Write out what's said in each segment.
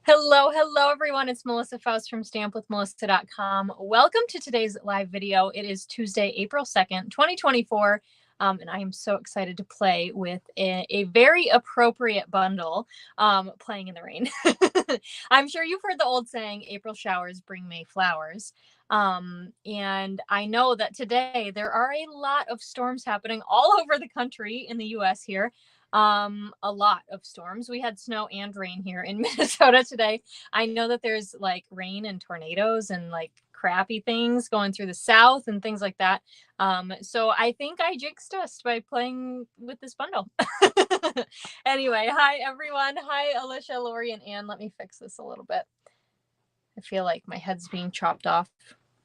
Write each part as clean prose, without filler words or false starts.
Hello, everyone. It's Melissa Faust from stampwithmelissa.com. Welcome to today's live video. It is Tuesday, April 2nd, 2024, and I am so excited to play with a very appropriate bundle, playing in the rain. I'm sure you've heard the old saying, April showers bring May flowers. And I know that today there are a lot of storms happening all over the country in the US here. A lot of storms. We had snow and rain here in Minnesota today. I know that there's like rain and tornadoes and like crappy things going through the south and things like that. So I think I jinxed us by playing with this bundle. Anyway, hi everyone. Hi Alicia, Lori, and Ann. Let me fix this a little bit. I feel like my head's being chopped off,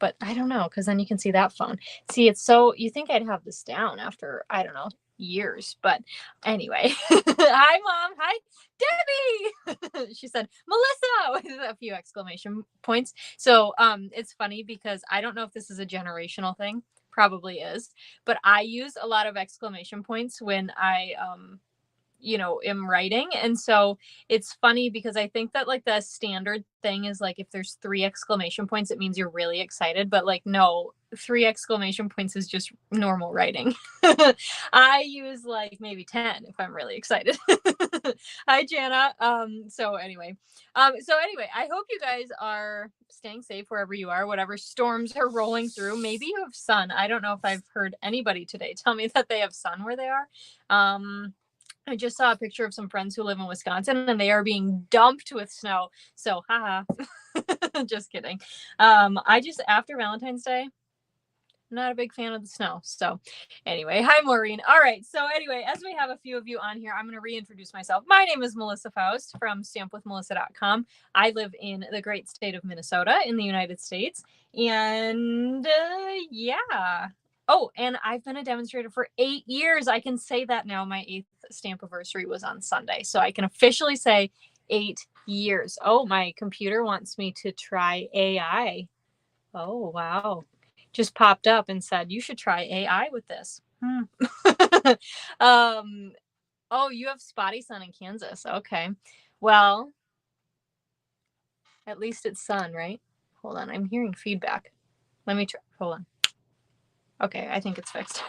but I don't know, because then you can see that phone. See, it's so, you think I'd have this down after, I don't know, years, but anyway. Hi Mom. Hi Debbie. She said Melissa with a few exclamation points. So it's funny because I don't know if this is a generational thing, probably is, but I use a lot of exclamation points when I am writing. And so it's funny because I think that like the standard thing is like if there's 3 exclamation points, it means you're really excited. But like, no, 3 exclamation points is just normal writing. I use like maybe 10 if I'm really excited. Hi, Jana. So anyway, I hope you guys are staying safe wherever you are, whatever storms are rolling through. Maybe you have sun. I don't know if I've heard anybody today tell me that they have sun where they are. I just saw a picture of some friends who live in Wisconsin and they are being dumped with snow. So, haha, just kidding. After Valentine's Day, I'm not a big fan of the snow. So anyway, hi, Maureen. All right. So anyway, as we have a few of you on here, I'm going to reintroduce myself. My name is Melissa Faust from stampwithmelissa.com. I live in the great state of Minnesota in the United States. And yeah. Oh, and I've been a demonstrator for 8 years. I can say that now. My 8th stamp anniversary was on Sunday. So I can officially say 8 years. Oh, my computer wants me to try AI. Oh, wow. Just popped up and said, you should try AI with this. Oh, you have spotty sun in Kansas. Okay. Well, at least it's sun, right? Hold on. I'm hearing feedback. Let me try. Hold on. Okay, I think it's fixed.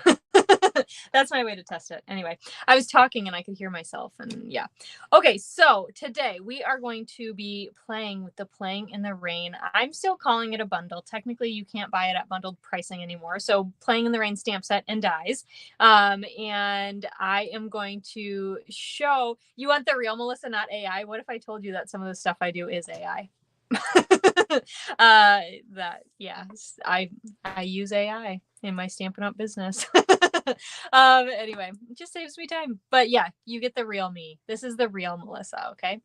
That's my way to test it. Anyway, I was talking and I could hear myself and yeah. Okay, so today we are going to be playing with the Playing in the Rain. I'm still calling it a bundle. Technically, you can't buy it at bundled pricing anymore. So Playing in the Rain stamp set and dies. And I am going to show, you want the real Melissa, not AI? What if I told you that some of the stuff I do is AI? I use AI in my Stampin' Up business. Anyway, it just saves me time. But yeah, you get the real me. This is the real Melissa, okay?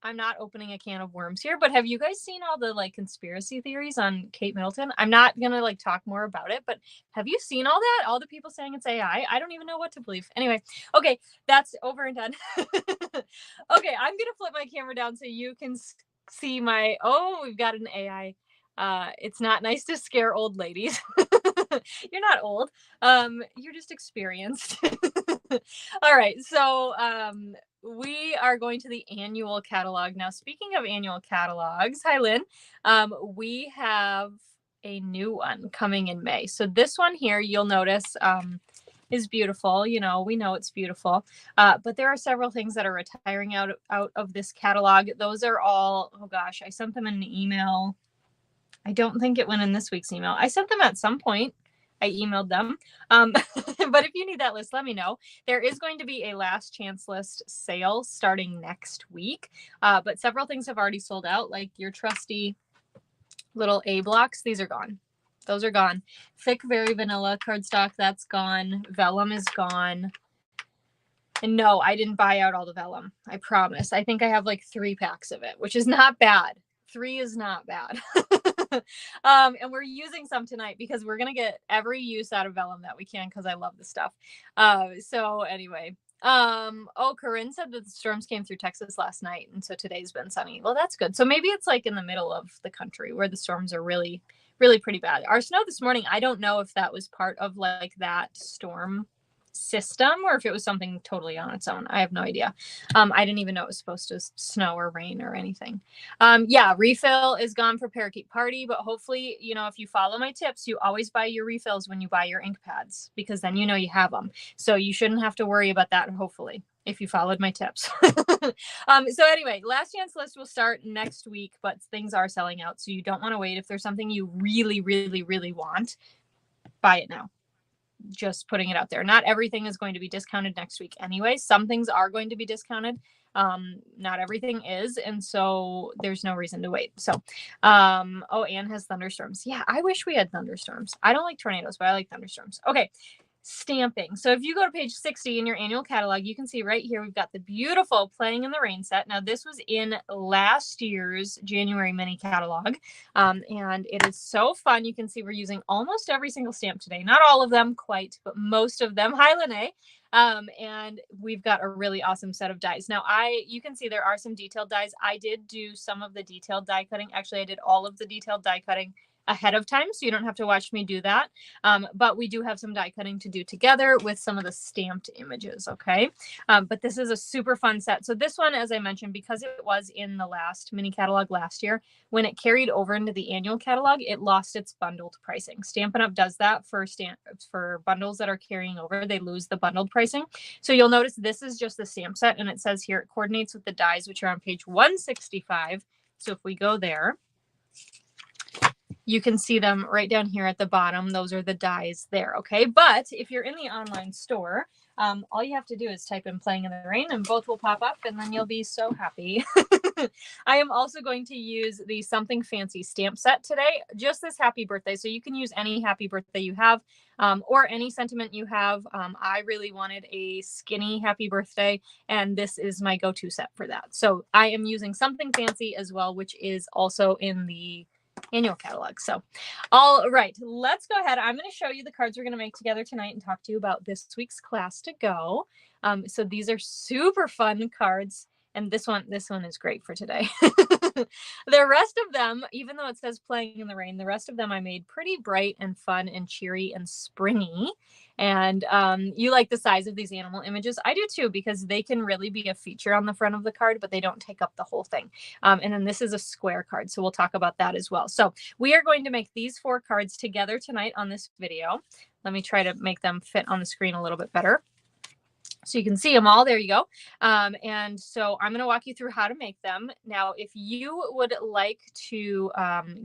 I'm not opening a can of worms here, but have you guys seen all the like conspiracy theories on Kate Middleton? I'm not gonna like talk more about it, but have you seen all that? All the people saying it's AI? I don't even know what to believe. Anyway, okay, that's over and done. Okay, I'm gonna flip my camera down so you can see my, oh, we've got an AI. It's not nice to scare old ladies. You're not old. You're just experienced. All right, so we are going to the annual catalog. Now, speaking of annual catalogs, hi, Lynn. We have a new one coming in May. So this one here, you'll notice, is beautiful. You know, we know it's beautiful. But there are several things that are retiring out of this catalog. Those are all, oh gosh, I sent them in an email. I don't think it went in this week's email. I sent them at some point. I emailed them. But if you need that list, let me know. There is going to be a last chance list sale starting next week. But several things have already sold out, like your trusty little A blocks. These are gone. Those are gone. Thick, very vanilla cardstock, that's gone. Vellum is gone. And no, I didn't buy out all the vellum. I promise. I think I have like 3 packs of it, which is not bad. 3 is not bad. And we're using some tonight because we're going to get every use out of vellum that we can because I love the stuff. So anyway, oh, Corinne said that the storms came through Texas last night. And so today's been sunny. Well, that's good. So maybe it's like in the middle of the country where the storms are really, really pretty bad. Our snow this morning, I don't know if that was part of like that storm system or if it was something totally on its own. I have no idea. I didn't even know it was supposed to snow or rain or anything. Yeah, refill is gone for Parakeet Party, but hopefully, you know, if you follow my tips, you always buy your refills when you buy your ink pads, because then you know you have them. So you shouldn't have to worry about that, hopefully, if you followed my tips. So anyway, last chance list will start next week, but things are selling out. So you don't want to wait. If there's something you really, really, really want, buy it now. Just putting it out there. Not everything is going to be discounted next week anyway. Some things are going to be discounted. Not everything is. And so there's no reason to wait. So, oh, Anne has thunderstorms. Yeah, I wish we had thunderstorms. I don't like tornadoes, but I like thunderstorms. Okay. Stamping. So if you go to page 60 in your annual catalog, you can see right here, we've got the beautiful Playing in the Rain set. Now this was in last year's January mini catalog. And it is so fun. You can see we're using almost every single stamp today. Not all of them quite, but most of them. Hi, Lene. And we've got a really awesome set of dies. Now you can see there are some detailed dies. I did do some of the detailed die cutting. Actually, I did all of the detailed die cutting ahead of time, so you don't have to watch me do that. But we do have some die cutting to do together with some of the stamped images, okay? But this is a super fun set. So this one, as I mentioned, because it was in the last mini catalog last year, when it carried over into the annual catalog, it lost its bundled pricing. Stampin' Up! Does that for bundles that are carrying over. They lose the bundled pricing. So you'll notice this is just the stamp set, and it says here it coordinates with the dies, which are on page 165. So if we go there, you can see them right down here at the bottom. Those are the dies there, okay? But if you're in the online store, all you have to do is type in Playing in the Rain and both will pop up, and then you'll be so happy. I am also going to use the Something Fancy stamp set today, just this happy birthday. So you can use any happy birthday you have or any sentiment you have. I really wanted a skinny happy birthday, and this is my go-to set for that. So I am using Something Fancy as well, which is also in the annual catalog. So, all right, let's go ahead. I'm going to show you the cards we're going to make together tonight and talk to you about this week's class to go. So these are super fun cards, and this one is great for today. The rest of them, even though it says Playing in the Rain, the rest of them I made pretty bright and fun and cheery and springy. And you like the size of these animal images. I do too, because they can really be a feature on the front of the card, but they don't take up the whole thing. And then this is a square card, so we'll talk about that as well. So we are going to make these 4 cards together tonight on this video. Let me try to make them fit on the screen a little bit better, so you can see them all. There you go. And so I'm going to walk you through how to make them. Now, if you would like to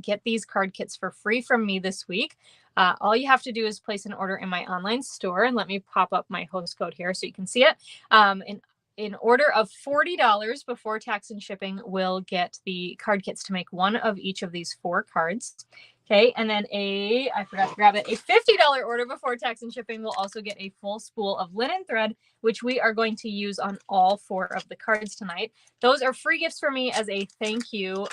get these card kits for free from me this week, all you have to do is place an order in my online store. And let me pop up my host code here so you can see it. In order of $40 before tax and shipping, we'll get the card kits to make one of each of these 4 cards. Okay, and then I forgot to grab it, a $50 order before tax and shipping will also get a full spool of linen thread, which we are going to use on all 4 of the cards tonight. Those are free gifts for me as a thank you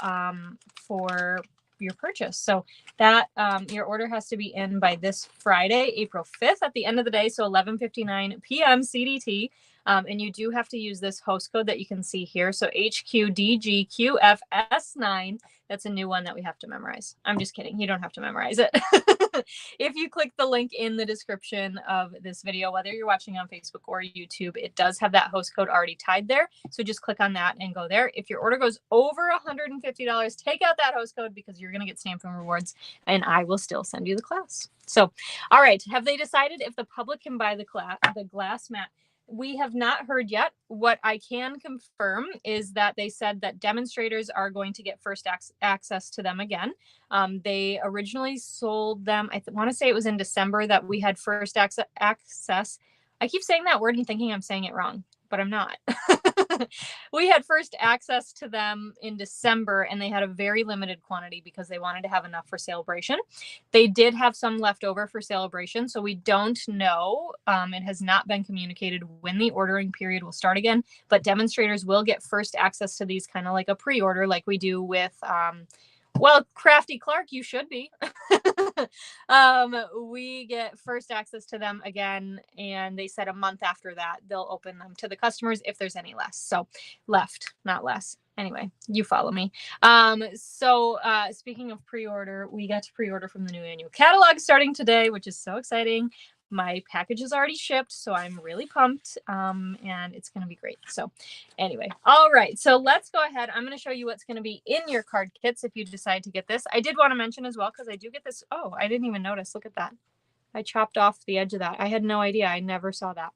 for your purchase. So that your order has to be in by this Friday, April 5th at the end of the day, so 11:59 p.m. CDT. And you do have to use this host code that you can see here. So HQDGQFS9. That's a new one that we have to memorize. I'm just kidding. You don't have to memorize it. If you click the link in the description of this video, whether you're watching on Facebook or YouTube, it does have that host code already tied there. So just click on that and go there. If your order goes over $150, take out that host code because you're going to get Stampin' rewards and I will still send you the class. So, all right. Have they decided if the public can buy the glass mat? We have not heard yet. What I can confirm is that they said that demonstrators are going to get first access to them again. They originally sold them, I want to say it was in December that we had first access. I keep saying that word and thinking I'm saying it wrong, but I'm not. We had first access to them in December, and they had a very limited quantity because they wanted to have enough for Celebration. They did have some left over for Celebration, so we don't know. It has not been communicated when the ordering period will start again, but demonstrators will get first access to these kind of like a pre-order like we do with well, Crafty Clark, you should be. We get first access to them again, and they said a month after that, they'll open them to the customers if there's any less. So left, not less. Anyway, you follow me. Speaking of pre-order, we got to pre-order from the new annual catalog starting today, which is so exciting. my package is already shipped, so I'm really pumped, and it's going to be great. So anyway, all right, so let's go ahead. I'm going to show you what's going to be in your card kits if you decide to get this. I did want to mention as well, because I do get this. Oh, I didn't even notice. Look at that. I chopped off the edge of that. I had no idea. I never saw that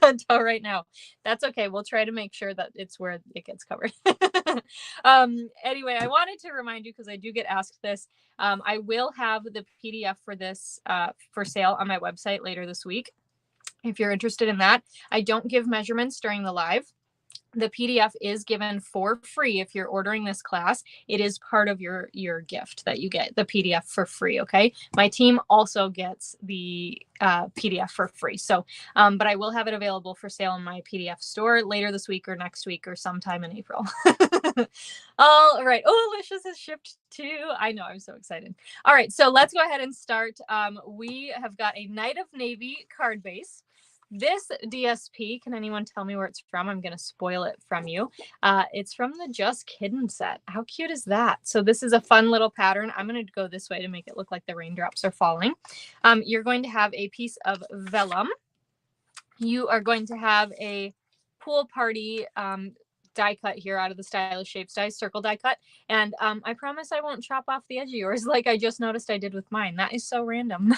until right now. That's okay. We'll try to make sure that it's where it gets covered. Anyway, I wanted to remind you, because I do get asked this. I will have the PDF for this for sale on my website later this week. If you're interested in that, I don't give measurements during the live. The PDF is given for free if you're ordering this class. It is part of your gift that you get, the PDF for free, okay? My team also gets the PDF for free. So, but I will have it available for sale in my PDF store later this week or next week or sometime in April. All right. Oh, Alicia's has shipped too. I know. I'm so excited. All right. So let's go ahead and start. We have got a Night of Navy card base. This DSP, can anyone tell me where it's from? I'm going to spoil it from you. It's from the Just Kiddin' set. How cute is that? So this is a fun little pattern. I'm going to go this way to make it look like the raindrops are falling. You're going to have a piece of vellum. You are going to have a pool party die cut here out of the Stylish Shapes die, circle die cut. And I promise I won't chop off the edge of yours like I just noticed I did with mine. That is so random.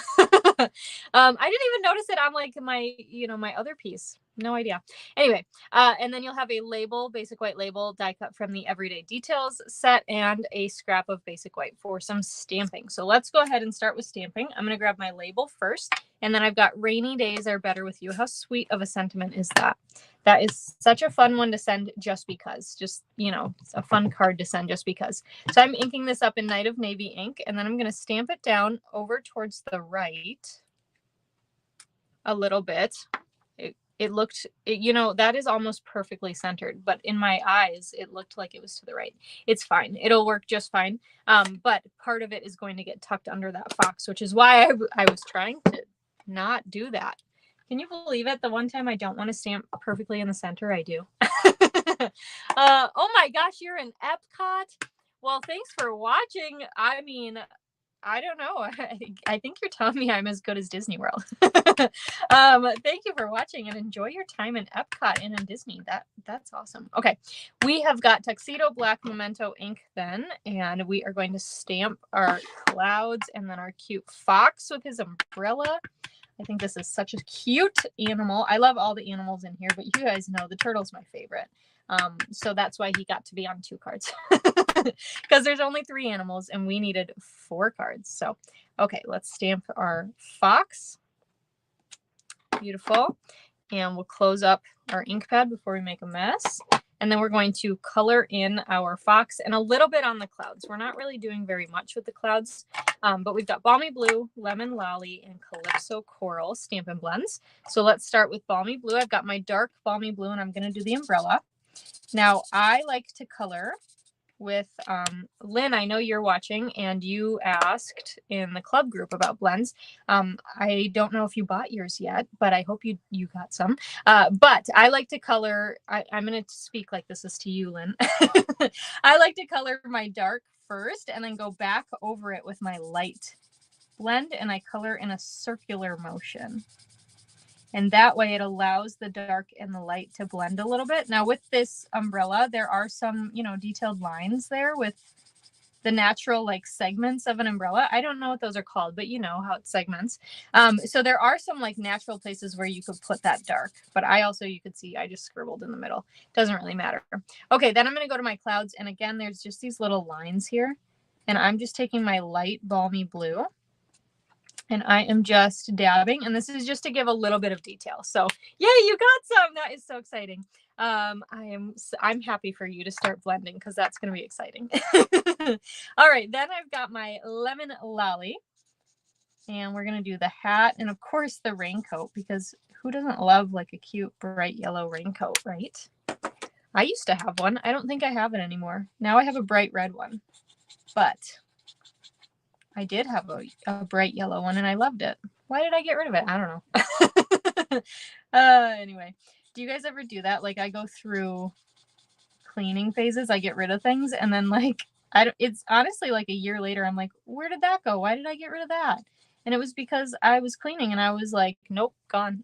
I didn't even notice it on like my other piece. No idea. Anyway, and then you'll have a label, basic white label, die cut from the Everyday Details set, and a scrap of basic white for some stamping. So let's go ahead and start with stamping. I'm going to grab my label first, and then I've got Rainy Days Are Better With You. How sweet of a sentiment is that? That is such a fun one to send just because. Just, it's a fun card to send just because. So I'm inking this up in Night of Navy ink, and then I'm going to stamp it down over towards the right a little bit. It looked, that is almost perfectly centered, but in my eyes, it looked like it was to the right. It's fine. It'll work just fine. But part of it is going to get tucked under that fox, which is why I was trying to not do that. Can you believe it? The one time I don't want to stamp perfectly in the center, I do. Oh my gosh, you're in Epcot. Well, thanks for watching. I mean, I don't know. I think you're telling me I'm as good as Disney World. Thank you for watching, and enjoy your time in Epcot and in Disney. That's awesome. Okay, we have got Tuxedo Black Memento ink then, and we are going to stamp our clouds and then our cute fox with his umbrella. I think this is such a cute animal. I love all the animals in here, but you guys know the turtle's my favorite. So that's why he got to be on 2 cards, because there's only 3 animals and we needed 4 cards. So, okay, let's stamp our fox. Beautiful. And we'll close up our ink pad before we make a mess. And then we're going to color in our fox and a little bit on the clouds. We're not really doing very much with the clouds, but we've got Balmy Blue, Lemon Lolly, and Calypso Coral Stampin' Blends. So let's start with Balmy Blue. I've got my dark Balmy Blue, and I'm going to do the umbrella. Now, I like to color with Lynn. I know you're watching, and you asked in the club group about blends. I don't know if you bought yours yet, but I hope you got some. But I like to color. I'm going to speak like this is to you, Lynn. I like to color my dark first and then go back over it with my light blend, and I color in a circular motion. And that way it allows the dark and the light to blend a little bit. Now with this umbrella, there are some, detailed lines there with the natural like segments of an umbrella. I don't know what those are called, but you know how it segments. So there are some like natural places where you could put that dark, but you could see I just scribbled in the middle. Doesn't really matter. Okay, then I'm going to go to my clouds. And again, there's just these little lines here. And I'm just taking my light Balmy Blue. And I am just dabbing, and this is just to give a little bit of detail. So, yay, you got some. That is so exciting. I'm happy for you to start blending because that's going to be exciting. All right, then I've got my Lemon Lolly, and we're going to do the hat and, of course, the raincoat, because who doesn't love like a cute bright yellow raincoat, right? I used to have one. I don't think I have it anymore. Now I have a bright red one, but I did have a bright yellow one, and I loved it. Why did I get rid of it? I don't know. Anyway, do you guys ever do that? Like, I go through cleaning phases. I get rid of things, and then like it's honestly like a year later, I'm like, where did that go? Why did I get rid of that? And it was because I was cleaning and I was like, nope, gone.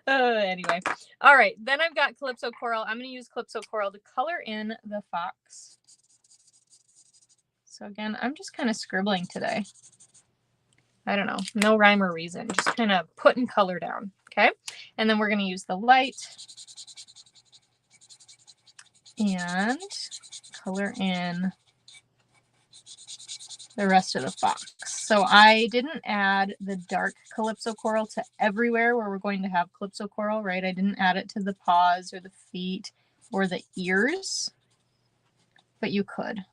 Anyway. All right. Then I've got Calypso Coral. I'm going to use Calypso Coral to color in the fox. So again, I'm just kind of scribbling today. I don't know, no rhyme or reason, just kind of putting color down. Okay. And then we're going to use the light and color in the rest of the fox. So I didn't add the dark Calypso Coral to everywhere where we're going to have Calypso Coral, right? I didn't add it to the paws or the feet or the ears, but you could.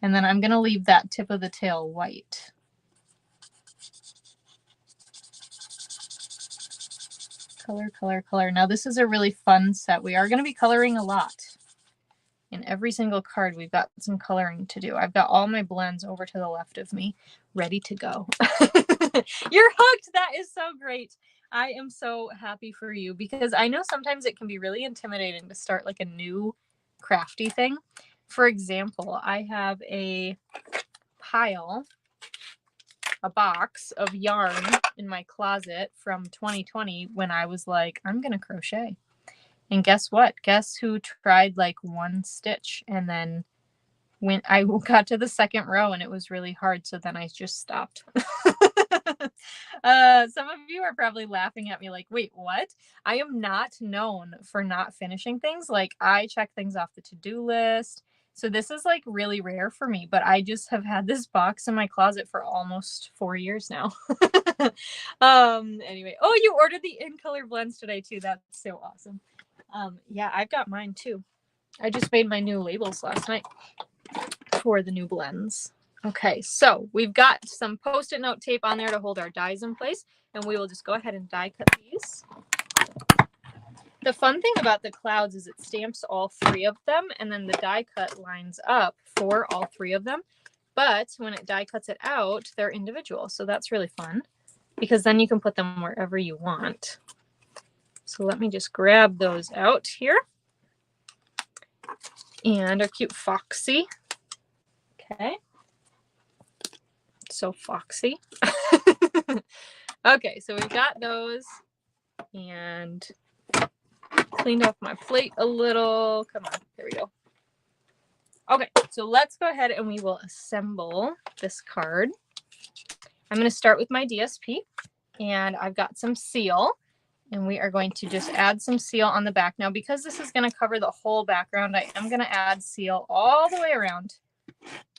And then I'm going to leave that tip of the tail white. Color, color, color. Now this is a really fun set. We are going to be coloring a lot. In every single card, we've got some coloring to do. I've got all my blends over to the left of me, ready to go. You're hooked. That is so great. I am so happy for you because I know sometimes it can be really intimidating to start like a new crafty thing. For example, I have a box of yarn in my closet from 2020 when I was like, I'm going to crochet. And guess what? Guess who tried like one stitch and then when I got to the second row and it was really hard. So then I just stopped. Some of you are probably laughing at me like, wait, what? I am not known for not finishing things. Like I check things off the to-do list. So this is like really rare for me, but I just have had this box in my closet for almost 4 years now. Anyway, oh, you ordered the in color blends today too. That's so awesome. Yeah, I've got mine too. I just made my new labels last night for the new blends. Okay, so we've got some Post-it note tape on there to hold our dies in place, and we will just go ahead and die cut these. The fun thing about the clouds is it stamps all 3 of them, and then the die cut lines up for all 3 of them. But when it die cuts it out, they're individual. So that's really fun because then you can put them wherever you want. So let me just grab those out here. And our cute Foxy. Okay. So foxy. Okay, so we've got those and cleaned off my plate a little. Come on, there we go. Okay, so let's go ahead and we will assemble this card. I'm going to start with my DSP and I've got some seal and we are going to just add some seal on the back. Now, because this is going to cover the whole background, I am going to add seal all the way around.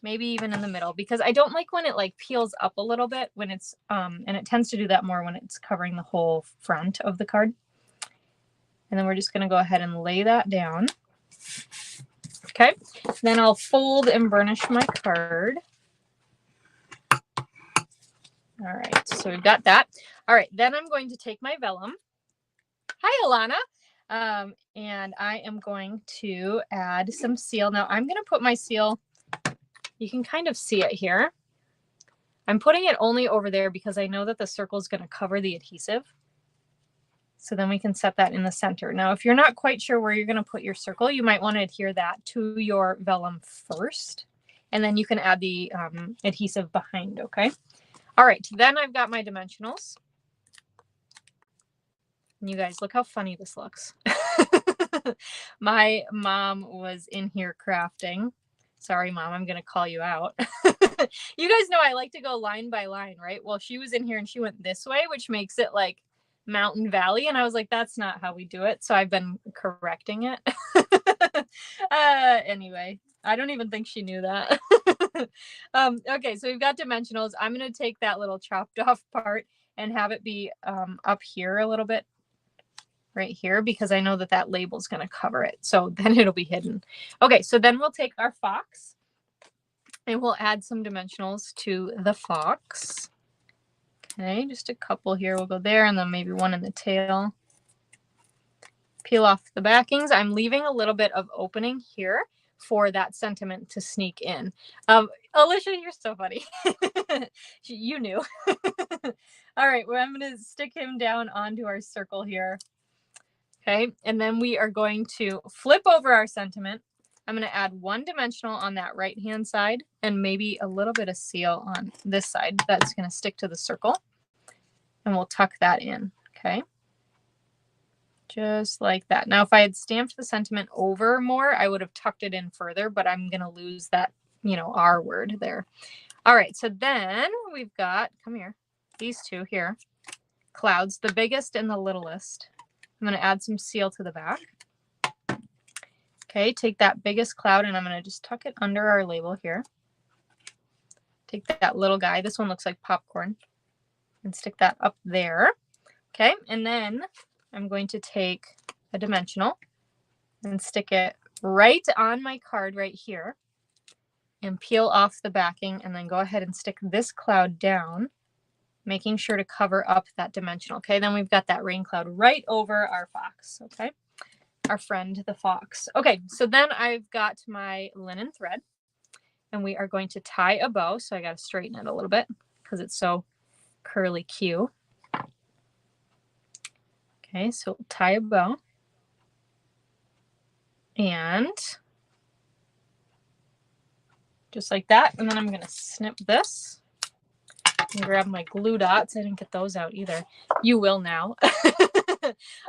Maybe even in the middle because I don't like when it like peels up a little bit when it's and it tends to do that more when it's covering the whole front of the card. And then we're just going to go ahead and lay that down. Okay, then I'll fold and burnish my card. All right, so we've got that. All right, then I'm going to take my vellum. Hi, Alana. And I am going to add some seal. Now I'm going to put my seal. You can kind of see it here. I'm putting it only over there because I know that the circle is going to cover the adhesive. So then we can set that in the center. Now, if you're not quite sure where you're going to put your circle, you might want to adhere that to your vellum first. And then you can add the adhesive behind, okay? All right, then I've got my dimensionals. And you guys, look how funny this looks. My mom was in here crafting. Sorry, Mom, I'm going to call you out. You guys know I like to go line by line, right? Well, she was in here and she went this way, which makes it like mountain valley. And I was like, that's not how we do it. So I've been correcting it. Anyway, I don't even think she knew that. Okay, so we've got dimensionals. I'm going to take that little chopped off part and have it be up here a little bit. Right here because I know that that label is going to cover it. So then it'll be hidden. Okay, so then we'll take our fox and we'll add some dimensionals to the fox. Okay, just a couple here. We'll go there and then maybe one in the tail. Peel off the backings. I'm leaving a little bit of opening here for that sentiment to sneak in. Alicia, you're so funny. You knew. All right, well, I'm going to stick him down onto our circle here. Okay, and then we are going to flip over our sentiment. I'm going to add 1 dimensional on that right-hand side and maybe a little bit of seal on this side. That's going to stick to the circle. And we'll tuck that in, okay? Just like that. Now, if I had stamped the sentiment over more, I would have tucked it in further, but I'm going to lose that, you know, R word there. All right, so then we've got, come here, these two here, clouds, the biggest and the littlest. I'm going to add some seal to the back. Okay, take that biggest cloud and I'm going to just tuck it under our label here. Take that little guy. This one looks like popcorn. And stick that up there. Okay, and then I'm going to take a dimensional and stick it right on my card right here and peel off the backing and then go ahead and stick this cloud down, making sure to cover up that dimensional. Okay, then we've got that rain cloud right over our fox. Okay. Our friend, the fox. Okay, so then I've got my linen thread and we are going to tie a bow. So I got to straighten it a little bit because it's so curly Q. Okay, so we'll tie a bow and just like that. And then I'm going to snip this and grab my glue dots. I didn't get those out either. You will now.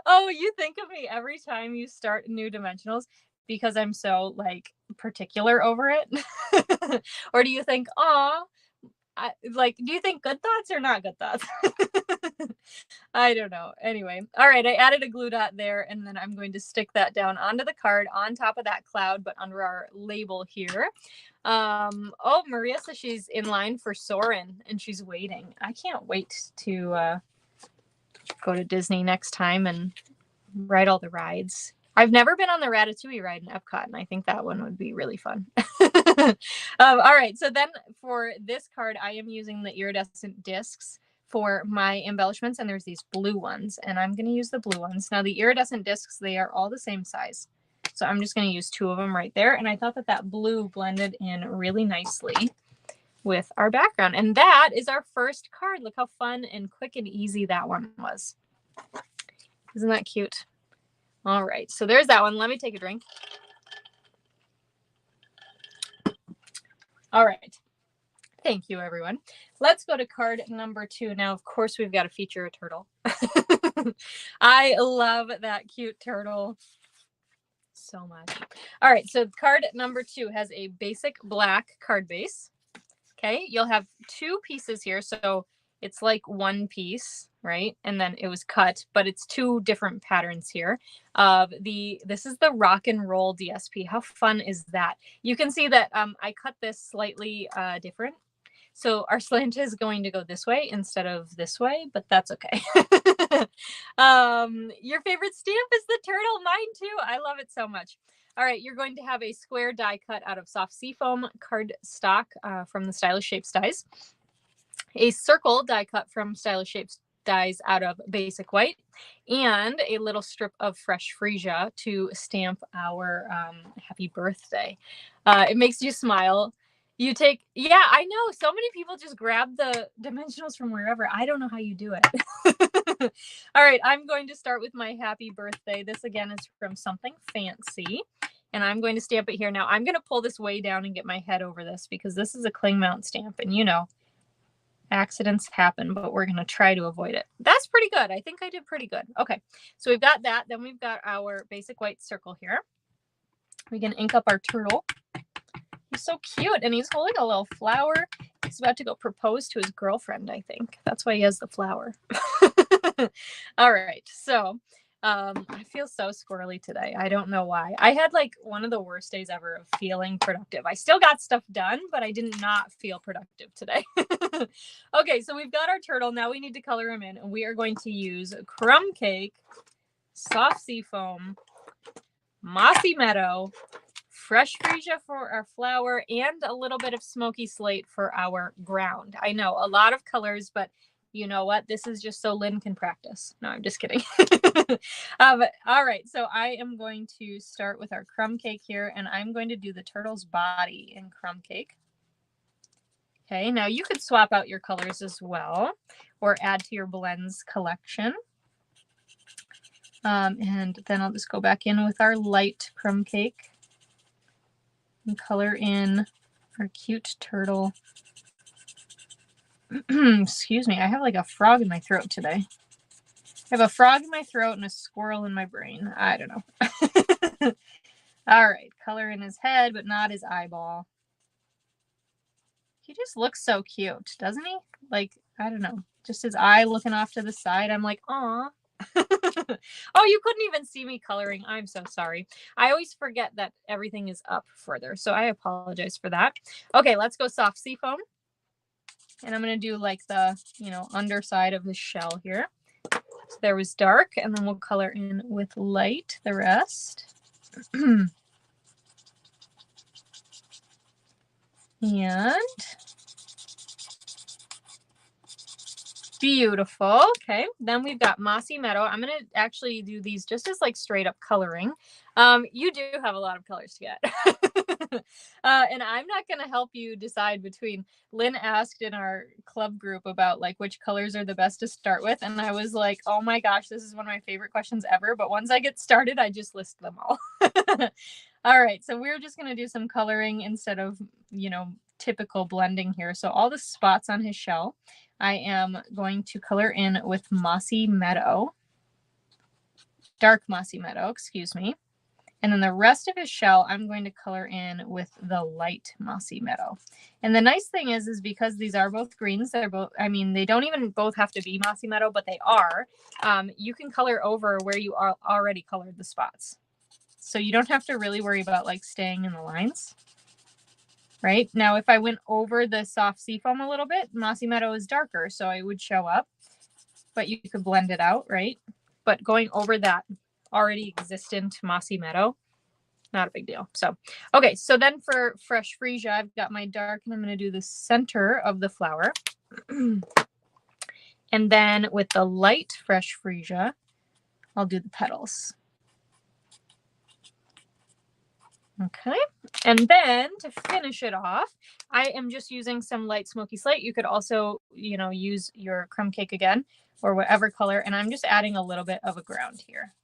Oh, you think of me every time you start new dimensionals because I'm so like particular over it? Or do you think, oh, like, do you think good thoughts or not good thoughts? I don't know. Anyway, all right, I added a glue dot there and then I'm going to stick that down onto the card on top of that cloud, but under our label here. Oh, Maria says she's in line for Soarin' and she's waiting. I can't wait to go to Disney next time and ride all the rides. I've never been on the Ratatouille ride in Epcot, and I think that one would be really fun. All right, so then for this card, I am using the iridescent discs for my embellishments, and there's these blue ones, and I'm going to use the blue ones. Now, the iridescent discs, they are all the same size, so I'm just going to use 2 of them right there, and I thought that that blue blended in really nicely with our background. And that is our first card. Look how fun and quick and easy that one was. Isn't that cute? All right, so there's that one. Let me take a drink. All right. Thank you, everyone. Let's go to card number 2. Now, of course, we've got to feature a turtle. I love that cute turtle so much. All right, so card number 2 has a basic black card base. Okay, you'll have 2 pieces here, so it's like 1 piece, right? And then it was cut, but it's 2 different patterns here. This is the rock and roll DSP. How fun is that? You can see that I cut this slightly different. So our slant is going to go this way instead of this way, but that's okay. Your favorite stamp is the turtle. Mine too. I love it so much. All right, you're going to have a square die cut out of soft seafoam cardstock from the Stylish Shapes dies, a circle die cut from Stylish Shapes dies out of basic white, and a little strip of fresh freesia to stamp our happy birthday. It makes you smile. You take, yeah, I know. So many people just grab the dimensionals from wherever. I don't know how you do it. All right, I'm going to start with my happy birthday. This again is from Something Fancy. And I'm going to stamp it here. Now I'm going to pull this way down and get my head over this because this is a cling mount stamp. And you know, accidents happen, but we're going to try to avoid it. That's pretty good. I think I did pretty good. Okay, so we've got that. Then we've got our basic white circle here. We can ink up our turtle. He's so cute, and he's holding a little flower. He's about to go propose to his girlfriend, I think. That's why he has the flower. All right, so I feel so squirrely today. I don't know why. I had like one of the worst days ever of feeling productive. I still got stuff done, but I did not feel productive today. Okay, so we've got our turtle. Now we need to color him in, and we are going to use Crumb Cake, Soft Seafoam, Mossy Meadow, fresh freesia for our flower, and a little bit of smoky slate for our ground. I know, a lot of colors, but you know what? This is just so Lynn can practice. No, I'm just kidding. All right, so I am going to start with our crumb cake here, and I'm going to do the turtle's body in crumb cake. Okay, now you could swap out your colors as well, or add to your blends collection. And then I'll just go back in with our light crumb cake. and color in our cute turtle. Excuse me, I have like a frog in my throat today. I have a frog in my throat and a squirrel in my brain. I don't know. All right, color in his head, but not his eyeball. He just looks so cute, doesn't he? Like, I don't know, just his eye looking off to the side. I'm like, aw. Oh, you couldn't even see me coloring. I'm so sorry. I always forget that everything is up further, so I apologize for that. Okay, let's go soft seafoam. And I'm going to do like the, underside of the shell here. So there was dark, and then we'll color in with light the rest. And beautiful. Okay, then we've got Mossy Meadow. I'm going to actually do these just as like straight up coloring. You do have a lot of colors to get. And I'm not going to help you decide between. Lynn asked in our club group about like which colors are the best to start with. And I was like, oh my gosh, this is one of my favorite questions ever. But once I get started, I just list them all. All right, so we're just going to do some coloring instead of, typical blending here. So all the spots on his shell, I am going to color in with Mossy Meadow, dark Mossy Meadow, excuse me. And then the rest of his shell, I'm going to color in with the light Mossy Meadow. And the nice thing is because these are both greens, they're both, they don't even both have to be Mossy Meadow, but they are. You can color over where you are already colored the spots. So you don't have to really worry about like staying in the lines. Right now, if I went over the soft seafoam a little bit, Mossy Meadow is darker, so it would show up, but you could blend it out, right? But going over that already existent Mossy Meadow, not a big deal. So, okay, so then for fresh freesia, I've got my dark, and I'm going to do the center of the flower. And then with the light fresh freesia, I'll do the petals. Okay, and then to finish it off, I am just using some light smoky slate. You could also, use your crumb cake again or whatever color, and I'm just adding a little bit of a ground here.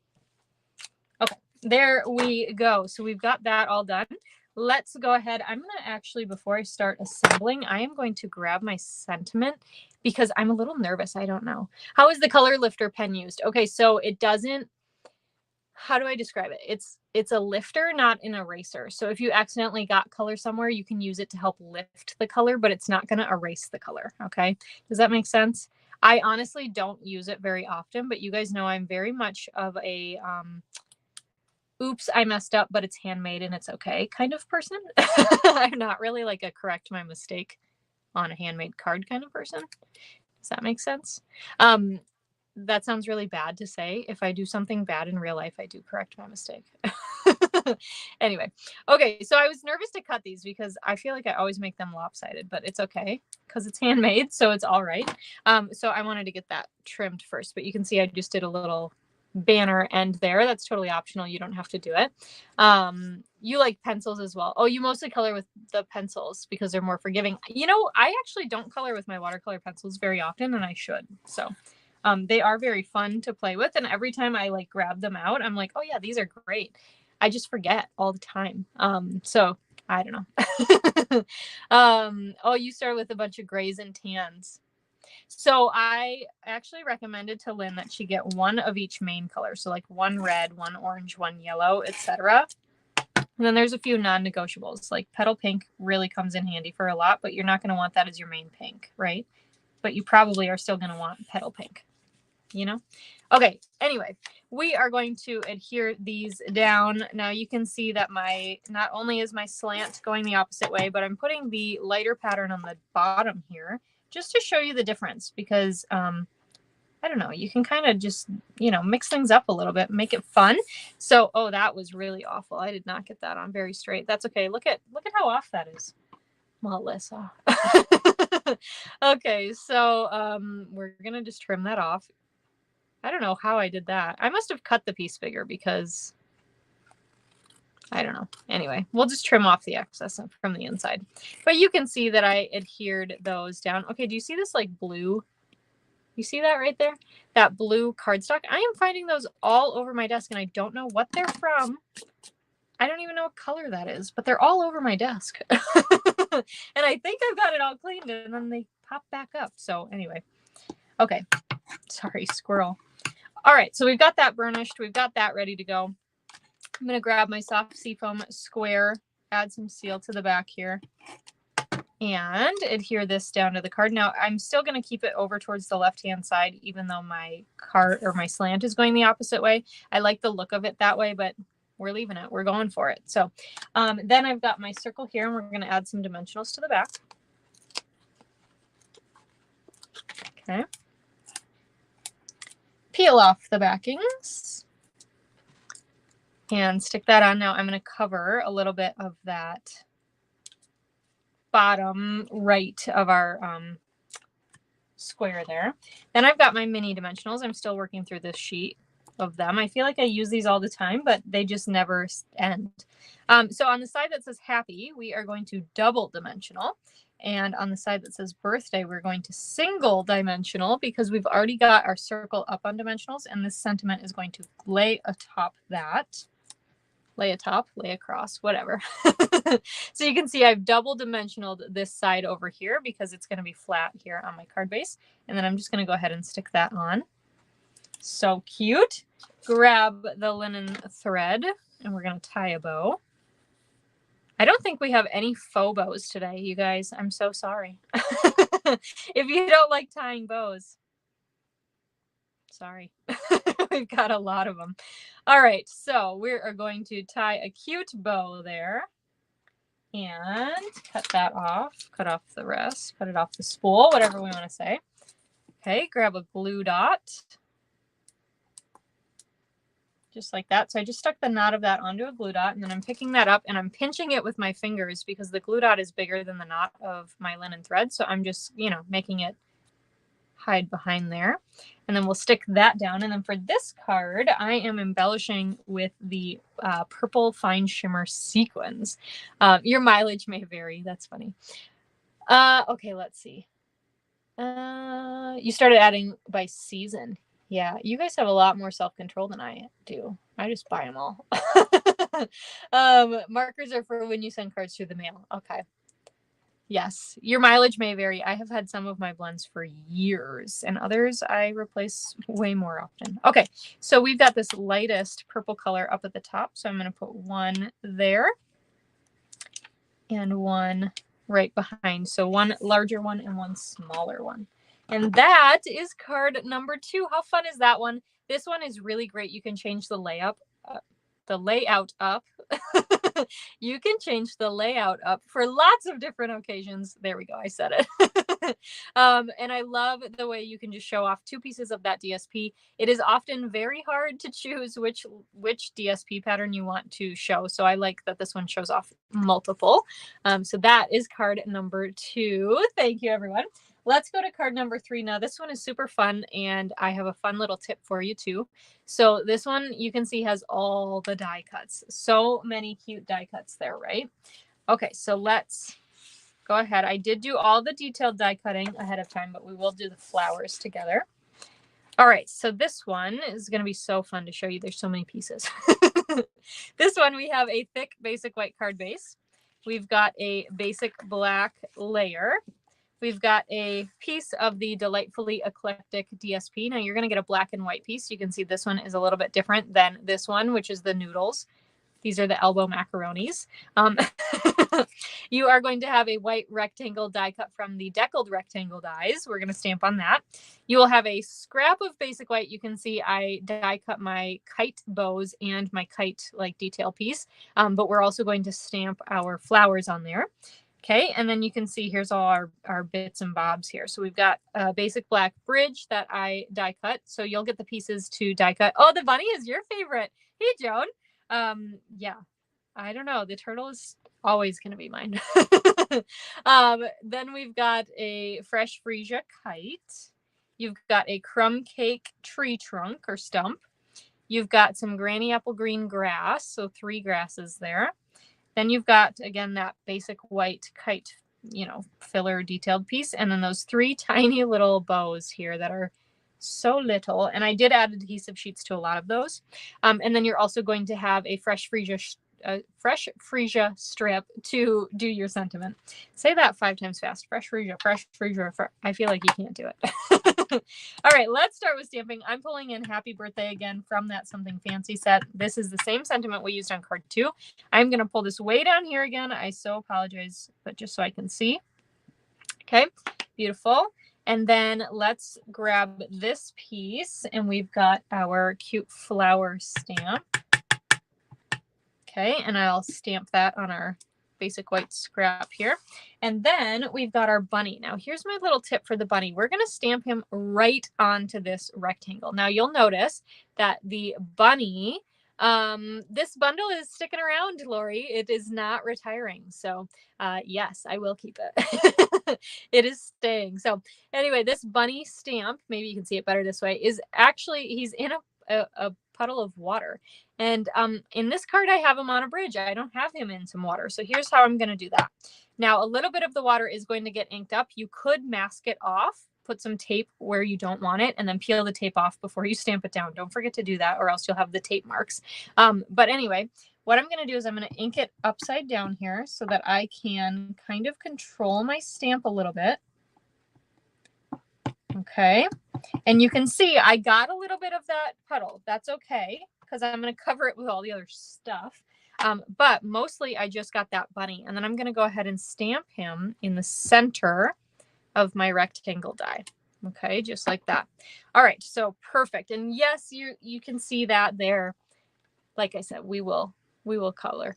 Okay, there we go. So we've got that all done. Let's go ahead. I'm going to actually, before I start assembling, I am going to grab my sentiment because I'm a little nervous. I don't know. How is the color lifter pen used? Okay, so it doesn't, how do I describe it? It's a lifter, not an eraser. So if you accidentally got color somewhere, you can use it to help lift the color, but it's not going to erase the color. Okay. Does that make sense? I honestly don't use it very often, but you guys know I'm very much of a, oops, I messed up, but it's handmade and it's okay kind of person. I'm not really like a correct my mistake on a handmade card kind of person. Does that make sense? That sounds really bad to say. If I do something bad in real life, I do correct my mistake. Anyway, okay, so I was nervous to cut these because I feel like I always make them lopsided, but it's okay because it's handmade, so it's all right. So I wanted to get that trimmed first, but you can see I just did a little banner end there. That's totally optional. You don't have to do it. You like pencils as well. Oh, you mostly color with the pencils because they're more forgiving. I actually don't color with my watercolor pencils very often, and I should. So they are very fun to play with. And every time I like grab them out, I'm like, oh yeah, these are great. I just forget all the time. So I don't know. Oh, you start with a bunch of grays and tans. So I actually recommended to Lynn that she get one of each main color. So like one red, one orange, one yellow, etc. And then there's a few non-negotiables. Like petal pink really comes in handy for a lot, but you're not going to want that as your main pink, right? But you probably are still going to want petal pink. Okay, anyway, we are going to adhere these down. Now you can see that not only is my slant going the opposite way, but I'm putting the lighter pattern on the bottom here just to show you the difference because, I don't know, you can kind of just, mix things up a little bit, make it fun. So, oh, that was really awful. I did not get that on very straight. That's okay. Look at how off that is. Melissa. Okay, so we're going to just trim that off. I don't know how I did that. I must have cut the piece bigger because I don't know. Anyway, we'll just trim off the excess from the inside. But you can see that I adhered those down. Okay, do you see this like blue? You see that right there? That blue cardstock? I am finding those all over my desk and I don't know what they're from. I don't even know what color that is, but they're all over my desk. And I think I've got it all cleaned and then they pop back up. So anyway, okay. Sorry, squirrel. All right, so we've got that burnished. We've got that ready to go. I'm going to grab my soft seafoam square, add some seal to the back here, and adhere this down to the card. Now, I'm still going to keep it over towards the left-hand side, even though my card or my slant is going the opposite way. I like the look of it that way, but we're leaving it. We're going for it. So then I've got my circle here, and we're going to add some dimensionals to the back. Okay. Peel off the backings and stick that on. Now I'm going to cover a little bit of that bottom right of our square there. Then I've got my mini dimensionals. I'm still working through this sheet of them. I feel like I use these all the time, but they just never end. So on the side that says happy, we are going to double dimensional. And on the side that says birthday, we're going to single dimensional because we've already got our circle up on dimensionals, and this sentiment is going to lay atop that. Lay atop, lay across, whatever. So you can see I've double dimensionaled this side over here because it's going to be flat here on my card base. And then I'm just going to go ahead and stick that on. So cute. Grab the linen thread and we're going to tie a bow. I don't think we have any faux bows today, you guys. I'm so sorry. If you don't like tying bows, sorry. We've got a lot of them. All right, so we are going to tie a cute bow there and cut that off. Cut off the rest, cut it off the spool, whatever we want to say. Okay, grab a glue dot. Just like that. So I just stuck the knot of that onto a glue dot, and then I'm picking that up and I'm pinching it with my fingers because the glue dot is bigger than the knot of my linen thread. So I'm just, making it hide behind there. And then we'll stick that down. And then for this card, I am embellishing with the purple fine shimmer sequins. Your mileage may vary. That's funny. Okay, let's see. You started adding by season. Yeah, you guys have a lot more self-control than I do. I just buy them all. Markers are for when you send cards through the mail. Okay. Yes, your mileage may vary. I have had some of my blends for years and others I replace way more often. Okay, so we've got this lightest purple color up at the top. So I'm going to put one there and one right behind. So one larger one and one smaller one. And that is card number 2. How fun is that one? This one is really great. You can change the layout up. You can change the layout up for lots of different occasions. There we go. I said it. And I love the way you can just show off 2 pieces of that DSP. It is often very hard to choose which DSP pattern you want to show. So I like that this one shows off multiple. So that is card number 2. Thank you, everyone. Let's go to card number 3 now. This one is super fun, and I have a fun little tip for you too. So this one you can see has all the die cuts. So many cute die cuts there, right? Okay, so let's go ahead. I did do all the detailed die cutting ahead of time, but we will do the flowers together. All right, so this one is going to be so fun to show you. There's so many pieces. This one, we have a thick basic white card base. We've got a basic black layer. We've got a piece of the Delightfully Eclectic DSP. Now you're going to get a black and white piece. You can see this one is a little bit different than this one, which is the noodles. These are the elbow macaronis. You are going to have a white rectangle die cut from the Deckled Rectangle dies. We're going to stamp on that. You will have a scrap of basic white. You can see I die cut my kite bows and my kite detail piece, but we're also going to stamp our flowers on there. Okay, and then you can see here's all our bits and bobs here. So we've got a basic black bridge that I die cut. So you'll get the pieces to die cut. Oh, the bunny is your favorite. Hey, Joan. Yeah, I don't know. The turtle is always going to be mine. Then we've got a fresh freesia kite. You've got a crumb cake tree trunk or stump. You've got some granny apple green grass. So 3 grasses there. Then you've got, again, that basic white kite, filler detailed piece. And then those 3 tiny little bows here that are so little. And I did add adhesive sheets to a lot of those. And then you're also going to have a fresh freesia fresh freesia strip to do your sentiment. Say that 5 times fast. Fresh freesia, fresh freesia. I feel like you can't do it. All right, let's start with stamping. I'm pulling in Happy Birthday again from that Something Fancy set. This is the same sentiment we used on card 2. I'm going to pull this way down here again. I so apologize, but just so I can see. Okay, beautiful. And then let's grab this piece, and we've got our cute flower stamp. Okay, and I'll stamp that on our basic white scrap here. And then we've got our bunny. Now here's my little tip for the bunny. We're going to stamp him right onto this rectangle. Now you'll notice that the bunny, this bundle is sticking around, Lori. It is not retiring. So yes, I will keep it. It is staying. So anyway, this bunny stamp, maybe you can see it better this way, is actually, he's in a puddle of water. And in this card, I have him on a bridge. I don't have him in some water. So here's how I'm going to do that. Now, a little bit of the water is going to get inked up. You could mask it off, put some tape where you don't want it, and then peel the tape off before you stamp it down. Don't forget to do that, or else you'll have the tape marks. But anyway, what I'm going to do is I'm going to ink it upside down here so that I can kind of control my stamp a little bit. Okay. And you can see I got a little bit of that puddle. That's okay, because I'm going to cover it with all the other stuff. But mostly I just got that bunny. And then I'm going to go ahead and stamp him in the center of my rectangle die. Okay, just like that. All right, so perfect. And yes, you can see that there. Like I said, we will cover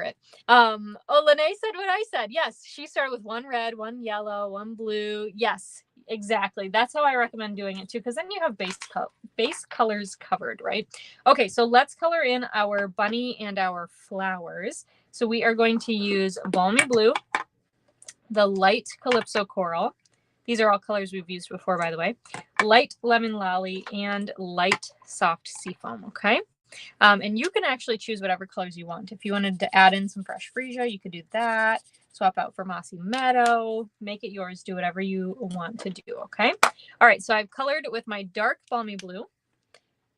it. Oh, Lene said what I said. Yes, she started with 1 red, 1 yellow, 1 blue. Yes, exactly. That's how I recommend doing it too, because then you have base colors covered, right? Okay, so let's color in our bunny and our flowers. So we are going to use Balmy Blue, the light Calypso Coral. These are all colors we've used before, by the way. Light Lemon Lolly and light Soft Seafoam, okay? And you can actually choose whatever colors you want. If you wanted to add in some fresh freesia, you could do that. Swap out for Mossy Meadow. Make it yours. Do whatever you want to do, okay? All right, so I've colored it with my dark Balmy Blue.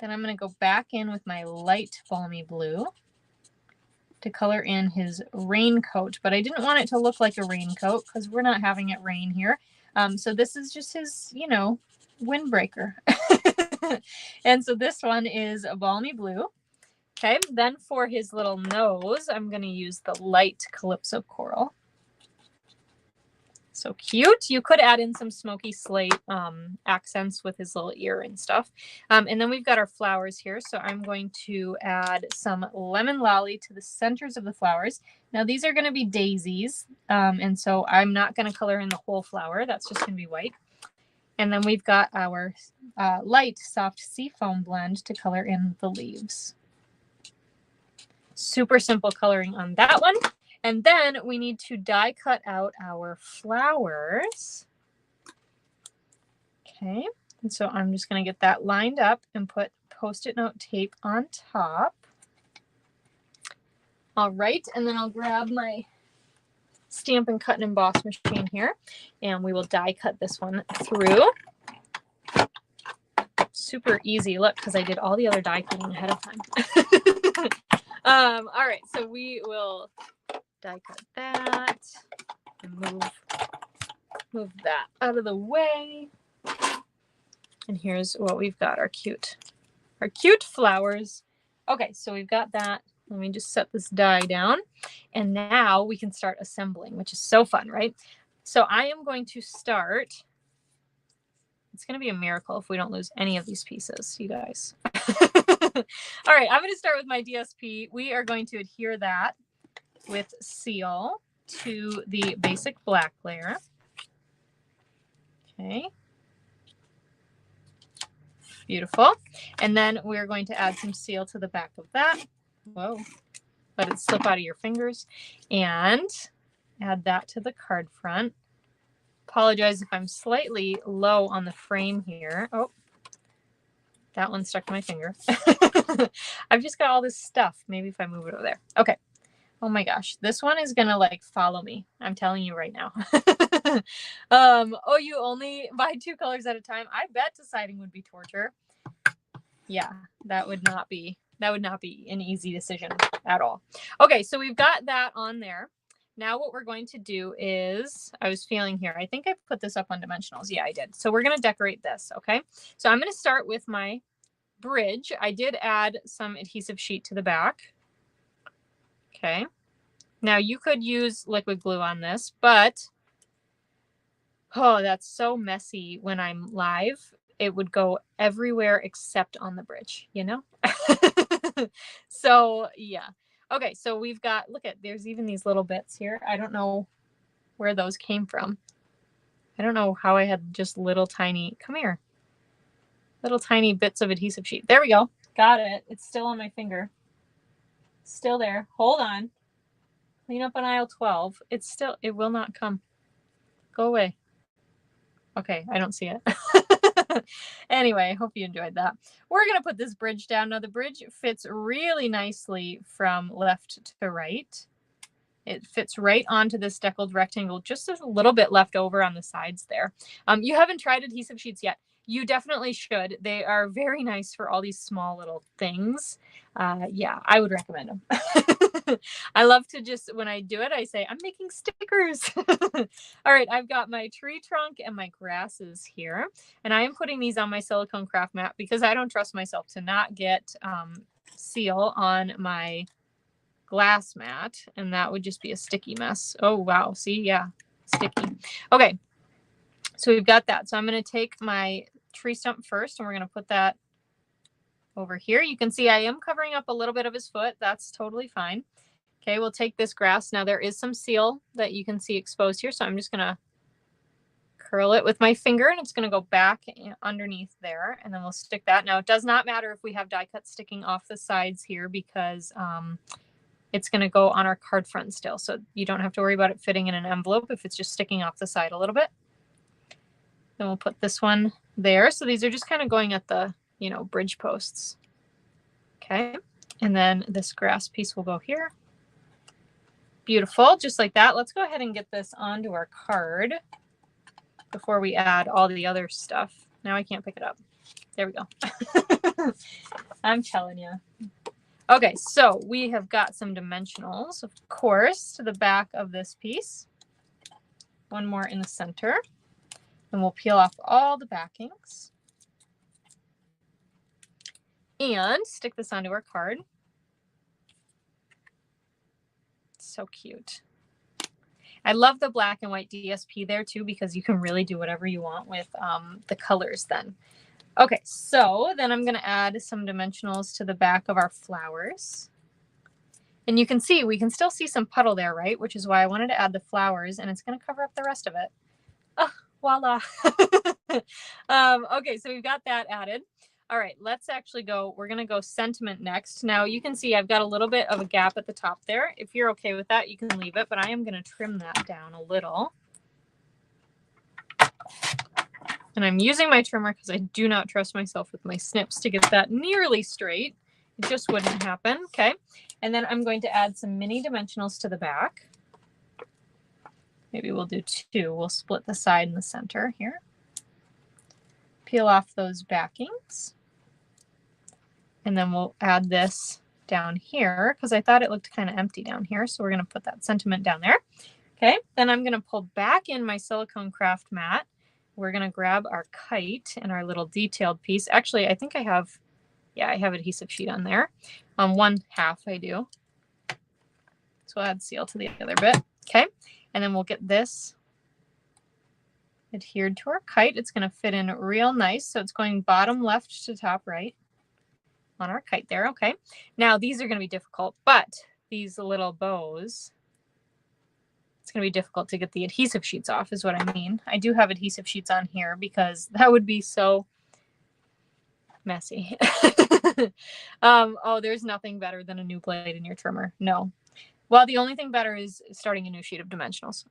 Then I'm going to go back in with my light Balmy Blue to color in his raincoat. But I didn't want it to look like a raincoat because we're not having it rain here. So this is just his, you know, windbreaker. And so this one is a Balmy Blue. Okay, then for his little nose, I'm going to use the light Calypso Coral. So cute. You could add in some smoky slate accents with his little ear and stuff. And then we've got our flowers here. So I'm going to add some Lemon Lolly to the centers of the flowers. Now these are going to be daisies. And so I'm not going to color in the whole flower. That's just going to be white. And then we've got our light Soft Seafoam blend to color in the leaves. Super simple coloring on that one. And then we need to die cut out our flowers. Okay, and so I'm just going to get that lined up and put Post-it note tape on top. All right, and then I'll grab my Stampin' Cut and Emboss machine here, and we will die cut this one through. Super easy, look, because I did all the other die cutting ahead of time. All right, so we will die cut that and move that out of the way. And here's what we've got, our cute flowers. Okay, so we've got that. Let me just set this die down. And now we can start assembling, which is so fun, right? So I am going to start. It's going to be a miracle if we don't lose any of these pieces, you guys. All right, I'm going to start with my DSP. We are going to adhere that with seal to the basic black layer. Okay. Beautiful. And then we're going to add some seal to the back of that. Whoa. Let it slip out of your fingers. And add that to the card front. Apologize if I'm slightly low on the frame here. Oh, that one stuck to my finger. I've just got all this stuff. Maybe if I move it over there. Okay. Oh my gosh. This one is going to like follow me. I'm telling you right now. Oh, you only buy 2 colors at a time. I bet deciding would be torture. Yeah, that would not be that would not be an easy decision at all. Okay, so we've got that on there. Now what we're going to do is, I was feeling here, I think I put this up on dimensionals. Yeah, I did. So we're going to decorate this, okay? So I'm going to start with my bridge. I did add some adhesive sheet to the back. Okay. Now you could use liquid glue on this, but oh, that's so messy when I'm live. It would go everywhere except on the bridge, you know? So yeah. Okay, so we've got, look at, there's even these little bits here. I don't know where those came from. I don't know how I had just little tiny, come here, little tiny bits of adhesive sheet. There we go. Got it. It's still on my finger. Still there. Hold on. Clean up on aisle 12. It's still, it will not come. Go away. Okay, I don't see it. Anyway, hope you enjoyed that. We're going to put this bridge down. Now the bridge fits really nicely from left to right. It fits right onto this deckled rectangle, just a little bit left over on the sides there. You haven't tried adhesive sheets yet. You definitely should. They are very nice for all these small little things. Yeah, I would recommend them. I love to just, when I do it, I say, I'm making stickers. All right, I've got my tree trunk and my grasses here. And I am putting these on my silicone craft mat because I don't trust myself to not get seal on my glass mat, and that would just be a sticky mess. Oh, wow. See, yeah, sticky. Okay, so we've got that. So I'm going to take my tree stump first, and we're going to put that over here. You can see I am covering up a little bit of his foot. That's totally fine. Okay, we'll take this grass. Now there is some seal that you can see exposed here, so I'm just going to curl it with my finger, and it's going to go back underneath there, and then we'll stick that. Now it does not matter if we have die cut sticking off the sides here because it's going to go on our card front still, so you don't have to worry about it fitting in an envelope if it's just sticking off the side a little bit. Then we'll put this one there. So these are just kind of going at the, you know, bridge posts. Okay, and then this grass piece will go here. Beautiful, just like that. Let's go ahead and get this onto our card before we add all the other stuff. Now I can't pick it up. There we go. I'm telling you. Okay, so we have got some dimensionals, of course, to the back of this piece. One more in the center. And we'll peel off all the backings. And stick this onto our card. So cute. I love the black and white DSP there too, because you can really do whatever you want with the colors then. Okay, so then I'm going to add some dimensionals to the back of our flowers. And you can see, we can still see some puddle there, right? Which is why I wanted to add the flowers, and it's going to cover up the rest of it. Oh, voila. Okay, so we've got that added. All right, let's actually go, we're going to go sentiment next. Now you can see I've got a little bit of a gap at the top there. If you're okay with that, you can leave it, but I am going to trim that down a little. And I'm using my trimmer because I do not trust myself with my snips to get that nearly straight. It just wouldn't happen. Okay. And then I'm going to add some mini dimensionals to the back. Maybe we'll do two. We'll split the side and the center here. Peel off those backings. And then we'll add this down here because I thought it looked kind of empty down here. So we're going to put that sentiment down there. Okay. Then I'm going to pull back in my silicone craft mat. We're going to grab our kite and our little detailed piece. Actually, I think I have, yeah, I have adhesive sheet on there. On one half I do. So we'll add seal to the other bit. Okay. And then we'll get this adhered to our kite. It's going to fit in real nice. So it's going bottom left to top right on our kite there. Okay. Now these are going to be difficult, but these little bows, it's going to be difficult to get the adhesive sheets off is what I mean. I do have adhesive sheets on here because that would be so messy. Oh, there's nothing better than a new blade in your trimmer. No. Well, the only thing better is starting a new sheet of dimensionals.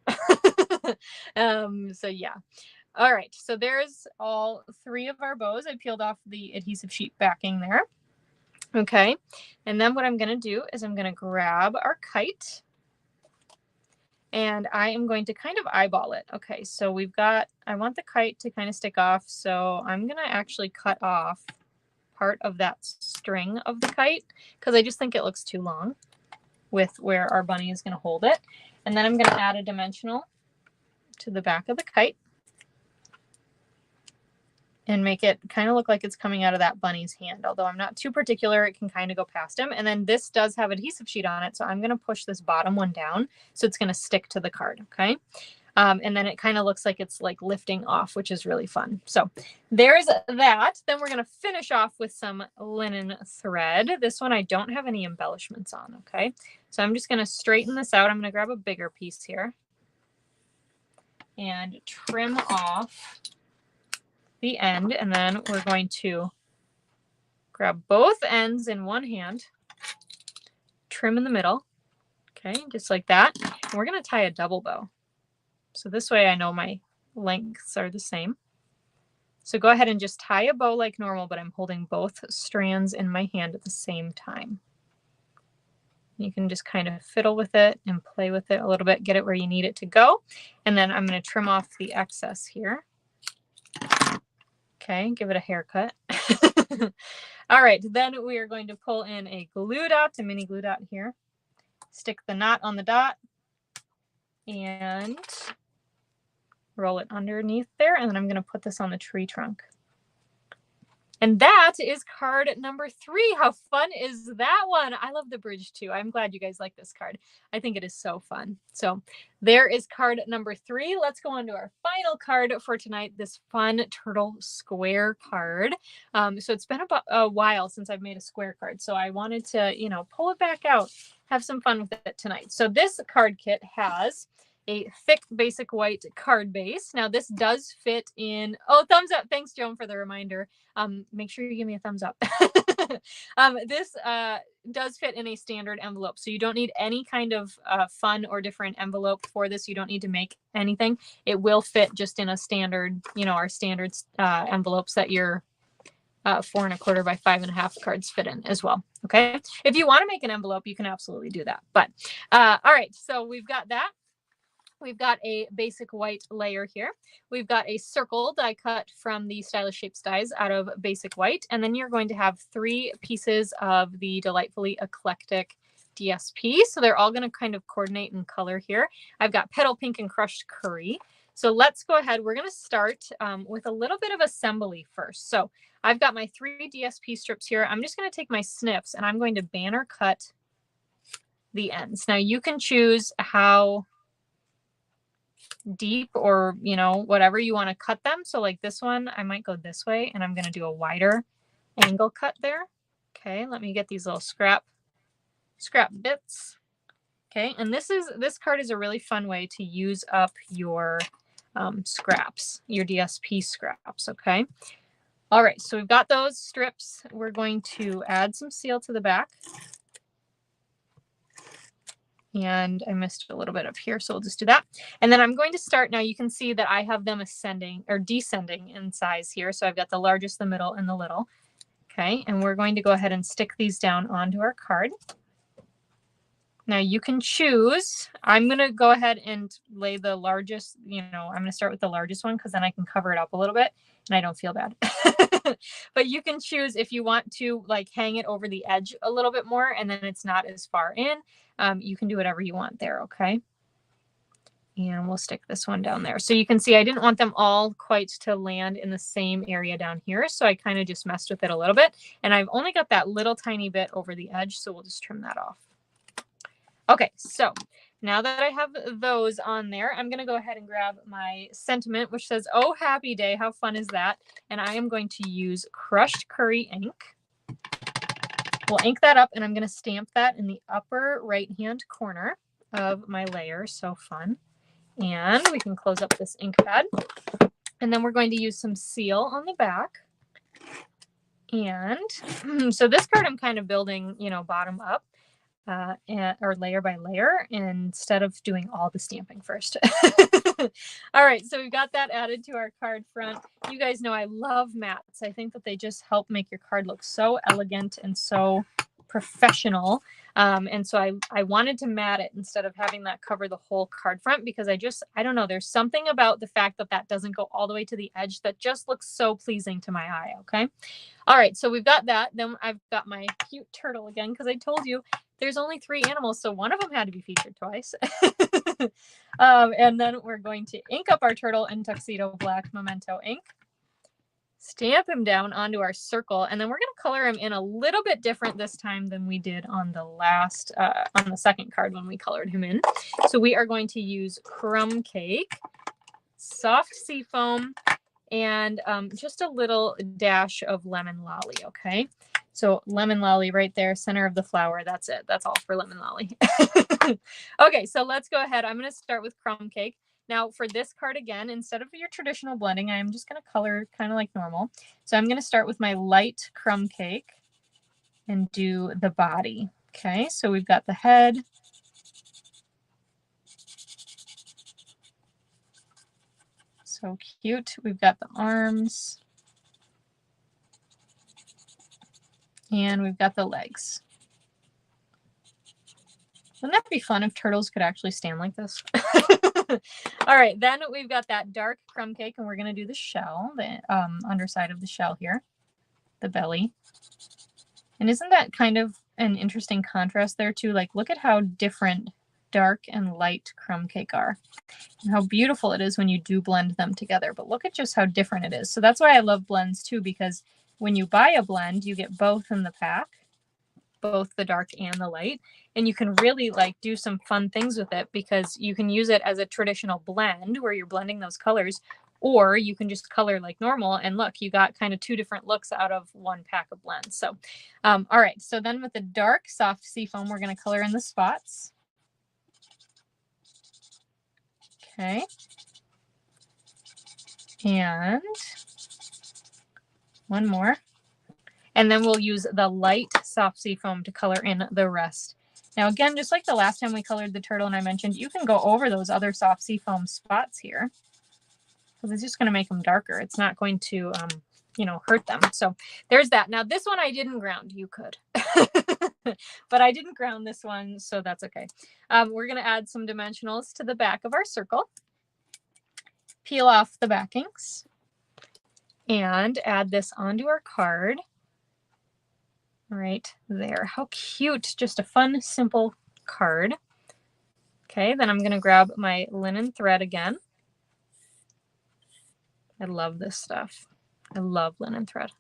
So yeah. All right. So there's all three of our bows. I peeled off the adhesive sheet backing there. Okay. And then what I'm going to do is I'm going to grab our kite. And I am going to kind of eyeball it. Okay, so we've got, I want the kite to kind of stick off. So I'm going to actually cut off part of that string of the kite because I just think it looks too long with where our bunny is going to hold it. And then I'm going to add a dimensional to the back of the kite and make it kind of look like it's coming out of that bunny's hand. Although I'm not too particular, it can kind of go past him. And then this does have adhesive sheet on it, so I'm going to push this bottom one down so it's going to stick to the card, okay? And then it kind of looks like it's like lifting off, which is really fun. So there's that. Then we're going to finish off with some linen thread. This one I don't have any embellishments on, okay? So I'm just going to straighten this out. I'm going to grab a bigger piece here and trim off the end, and then we're going to grab both ends in one hand, trim in the middle, okay, just like that. And we're going to tie a double bow. So this way I know my lengths are the same. So go ahead and just tie a bow like normal, but I'm holding both strands in my hand at the same time. You can just kind of fiddle with it and play with it a little bit, get it where you need it to go. And then I'm going to trim off the excess here. Okay, give it a haircut. All right, then we are going to pull in a glue dot, a mini glue dot here. Stick the knot on the dot and roll it underneath there. And then I'm going to put this on the tree trunk. And that is card number 3. How fun is that one? I love the bridge too. I'm glad you guys like this card. I think it is so fun. So there is card number 3. Let's go on to our final card for tonight, this fun turtle square card. So it's been about a while since I've made a square card. So I wanted to, you know, pull it back out, have some fun with it tonight. So this card kit has a thick basic white card base. Now this does fit in, oh, thumbs up. Thanks, Joan, for the reminder. Make sure you give me a thumbs up. This does fit in a standard envelope. So you don't need any kind of fun or different envelope for this. You don't need to make anything. It will fit just in a standard, you know, our standard envelopes that your 4 1/4 by 5 1/2 cards fit in as well. Okay. If you want to make an envelope, you can absolutely do that. But all right. So we've got that. We've got a basic white layer here. We've got a circle die cut from the Stylish Shapes dies out of basic white. And then you're going to have 3 pieces of the Delightfully Eclectic DSP. So they're all going to kind of coordinate in color here. I've got Petal Pink and Crushed Curry. So let's go ahead. We're going to start with a little bit of assembly first. So I've got my 3 DSP strips here. I'm just going to take my snips and I'm going to banner cut the ends. Now you can choose how deep or, you know, whatever you want to cut them. So like this one, I might go this way and I'm going to do a wider angle cut there. Okay, let me get these little scrap bits. Okay, and this card is a really fun way to use up your scraps, your DSP scraps. Okay. All right, so we've got those strips. We're going to add some seal to the back. And I missed a little bit of here, so we'll just do that. And then I'm going to start, now you can see that I have them ascending or descending in size here. So I've got the largest, the middle, and the little. Okay, and we're going to go ahead and stick these down onto our card. Now you can choose, I'm going to go ahead and lay the largest, you know, I'm going to start with the largest one because then I can cover it up a little bit and I don't feel bad. But you can choose if you want to like hang it over the edge a little bit more and then it's not as far in. You can do whatever you want there, okay? And we'll stick this one down there. So you can see I didn't want them all quite to land in the same area down here. So I kind of just messed with it a little bit. And I've only got that little tiny bit over the edge. So we'll just trim that off. Okay, so now that I have those on there, I'm going to go ahead and grab my sentiment, which says, "Oh, happy day." How fun is that? And I am going to use Crushed Curry ink. We'll ink that up and I'm going to stamp that in the upper right-hand corner of my layer. So fun. And we can close up this ink pad. And then we're going to use some seal on the back. And so this card I'm kind of building, you know, bottom up. Or layer by layer instead of doing all the stamping first. All right, so we've got that added to our card front. You guys know I love mats. I think that they just help make your card look so elegant and so professional. And so I wanted to mat it instead of having that cover the whole card front, because I don't know, there's something about the fact that that doesn't go all the way to the edge that just looks so pleasing to my eye. Okay. All right. So we've got that. Then I've got my cute turtle again, because I told you there's only 3 animals, so one of them had to be featured twice. And then we're going to ink up our turtle in Tuxedo Black Memento ink. Stamp him down onto our circle, and then we're going to color him in a little bit different this time than we did on the last, on the second card when we colored him in. So we are going to use Crumb Cake, Soft Sea Foam, and just a little dash of Lemon Lolly, okay? So Lemon Lolly right there, center of the flower. That's it. That's all for Lemon Lolly. Okay, so let's go ahead. I'm going to start with Crumb Cake. Now for this card again, instead of your traditional blending, I'm just going to color kind of like normal. So I'm going to start with my light Crumb Cake and do the body. Okay, so we've got the head. So cute. We've got the arms. And we've got the legs. Wouldn't that be fun if turtles could actually stand like this? All right, then we've got that dark Crumb Cake, and we're going to do the shell, the underside of the shell here, the belly. And isn't that kind of an interesting contrast there too? Like, look at how different dark and light Crumb Cake are, and how beautiful it is when you do blend them together. But look at just how different it is. So that's why I love blends too, because when you buy a blend, you get both in the pack, both the dark and the light, and you can really like do some fun things with it, because you can use it as a traditional blend where you're blending those colors, or you can just color like normal, and look, you got kind of 2 different looks out of 1 pack of blends. So all right, so then with the dark Soft Sea Foam, we're going to color in the spots. Okay, and one more. And then we'll use the light Soft Sea Foam to color in the rest. Now, again, just like the last time we colored the turtle and I mentioned, you can go over those other Soft Sea Foam spots here, because it's just going to make them darker. It's not going to, you know, hurt them. So there's that. Now, this one I didn't ground. You could. But I didn't ground this one, so that's okay. We're going to add some dimensionals to the back of our circle. Peel off the backings and add this onto our card. Right there. How cute. Just a fun, simple card. Okay, then I'm going to grab my linen thread again. I love this stuff. I love linen thread.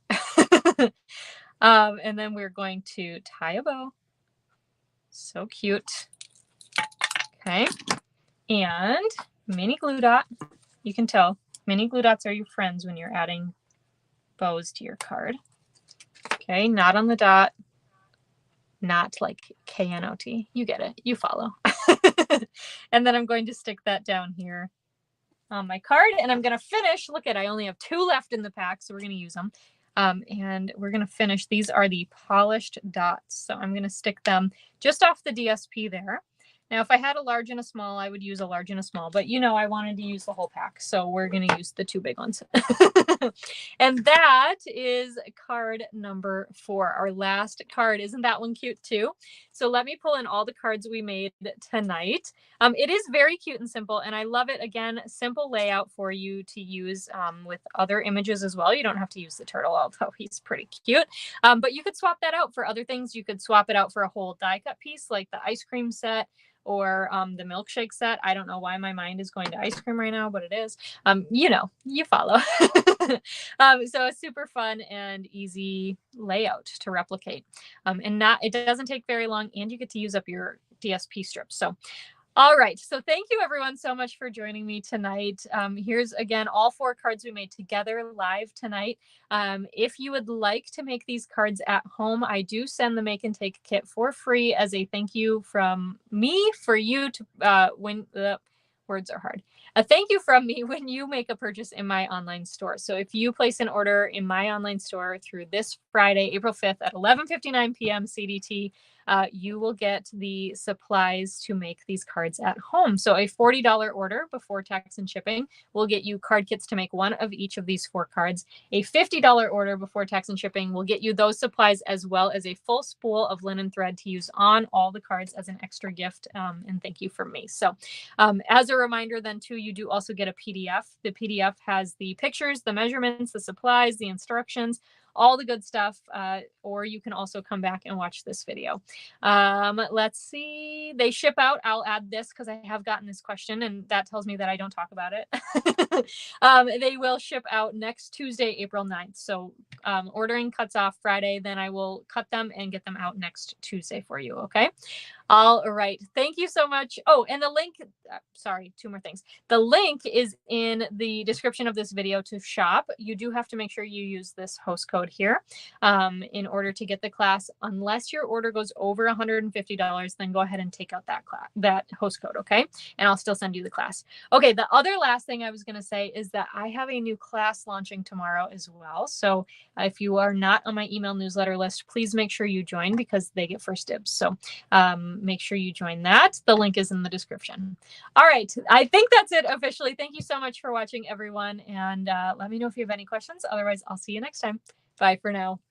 And then we're going to tie a bow. So cute. Okay, and mini glue dot. You can tell mini glue dots are your friends when you're adding bows to your card. Okay, not on the dot, not like K-N-O-T. You get it. You follow. And then I'm going to stick that down here on my card, and I'm going to finish. Look at, I only have 2 left in the pack, so we're going to use them. And we're going to finish. These are the polished dots. So I'm going to stick them just off the DSP there. Now, if I had a large and a small, I would use a large and a small, but you know, I wanted to use the whole pack, so we're going to use the 2 big ones. And that is card number 4, our last card. Isn't that one cute too? So let me pull in all the cards we made tonight. It is very cute and simple, and I love it. Again, simple layout for you to use with other images as well. You don't have to use the turtle, although he's pretty cute. But you could swap that out for other things. You could swap it out for a whole die cut piece, like the ice cream set, or the milkshake set. I don't know why my mind is going to ice cream right now, but it is. You know, you follow. So a super fun and easy layout to replicate. And it doesn't take very long, and you get to use up your DSP strips. So all right. So thank you everyone so much for joining me tonight. Here's again, all 4 cards we made together live tonight. If you would like to make these cards at home, I do send the make and take kit for free as a thank you from me for you to when the words are hard. A thank you from me when you make a purchase in my online store. So if you place an order in my online store through this Friday, April 5th at 11:59 p.m. CDT, you will get the supplies to make these cards at home. So a $40 order before tax and shipping will get you card kits to make one of each of these 4 cards. A $50 order before tax and shipping will get you those supplies as well as a full spool of linen thread to use on all the cards as an extra gift, and thank you from me. So as a reminder then too, you do also get a PDF. The PDF has the pictures, the measurements, the supplies, the instructions, all the good stuff, or you can also come back and watch this video. Let's see. They ship out. I'll add this because I have gotten this question, and that tells me that I don't talk about it. They will ship out next Tuesday, April 9th. So ordering cuts off Friday, then I will cut them and get them out next Tuesday for you, okay? All right. Thank you so much. Oh, and the link, sorry, 2 more things. The link is in the description of this video to shop. You do have to make sure you use this host code here in order to get the class. Unless your order goes over $150, then go ahead and take out that host code, okay? And I'll still send you the class. Okay, the other last thing I was going to say is that I have a new class launching tomorrow as well. So if you are not on my email newsletter list, please make sure you join because they get first dibs. So make sure you join that. The link is in the description. All right. I think that's it officially. Thank you so much for watching, everyone. And let me know if you have any questions. Otherwise, I'll see you next time. Bye for now.